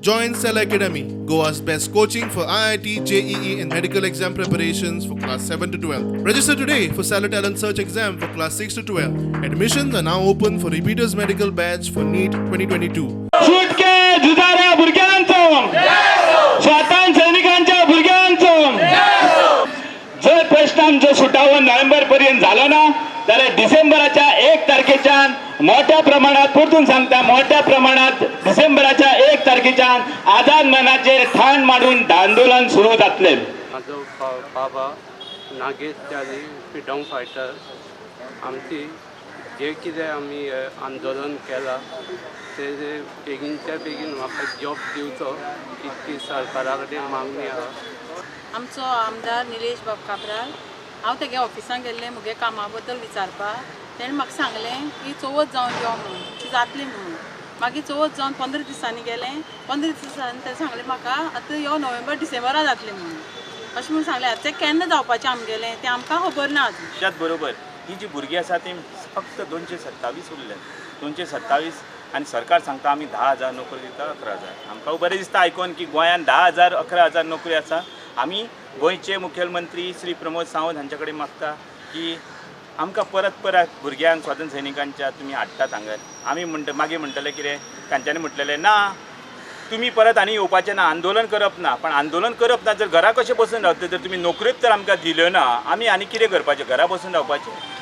Join Cell Academy, Goa's best coaching for IIT, JEE, and medical exam preparations for class 7 to 12. Register today for Cell Talent Search exam for class 6 to 12. Admissions are now open for repeaters medical batch for NEET 2022. सुटके झुजाऱ्या भुरग्यांचो स्वातंत्र्य सैनिकांच्या भुरग्यांचो जर प्रश्न आमचो सुटावो November पर्यंत झालो ना जाल्यार डिसेंबराच्या 1 तारखेच्यान मोठ्या प्रमाणात परतून सांगता मोठ्या प्रमाणात डिसेंबराच्या 1 तारखेच्यान आझाद मैदानाचेर ठाण मांडून आंदोलन सुरू जातले. माझो बाबा नागेश त्यानी फ्रीडम फायटर आमची जे कितें आमी आंदोलन केलां तेजे बेगीनच्या बेगीन म्हाका जॉब दिवचो इतकी सरकारा कडेन मागणी आहा. आमचो आमदार निलेश बाब काब्राल हांव तेगे ऑफिसान गेल्लें म्हगे कामा बद्दल विचारपाक तेणें म्हाका सांगलें की चवथ जावन यो म्हणून ती जातली म्हणून. मागीर चवथ जावन 15 दिसांनी गेलें 15 दिसांनी तें सांगलें म्हाका आतां यो नोव्हेंबर डिसेंबरा जातलें म्हणून अशें म्हणून सांगलें. आतां तें केन्ना जावपाचें आमगेलें तें आमकां खबर ना अजून. त्याच बरोबर ही जी भुरगीं आसा ती फक्त 227 उरल्यात 227 आनी सरकार सांगता आमी 10,000 नोकरी दिता 11,000. आमकां बरें दिसता आयकून की गोंयांत 10,000 11,000 नोकरी आसा. आमी गोंयचे मुखेलमंत्री श्री प्रमोद सावंत हांचे कडेन मागता की आमकां परत भुरग्यांक स्वातंत्र्य सैनिकांच्या तुमी हाडटात हांगा. आमी मागीर म्हणटले कितें तांच्यांनी म्हटलेलें ना तुमी परत आनी येवपाचें ना आंदोलन करप ना. पण आंदोलन करप ना जर घरा कशें बसून रावता जर तुमी नोकऱ्योच तर आमकां दिल्यो ना आमी आनी कितें करपाचें घरा बसून रावपाचें.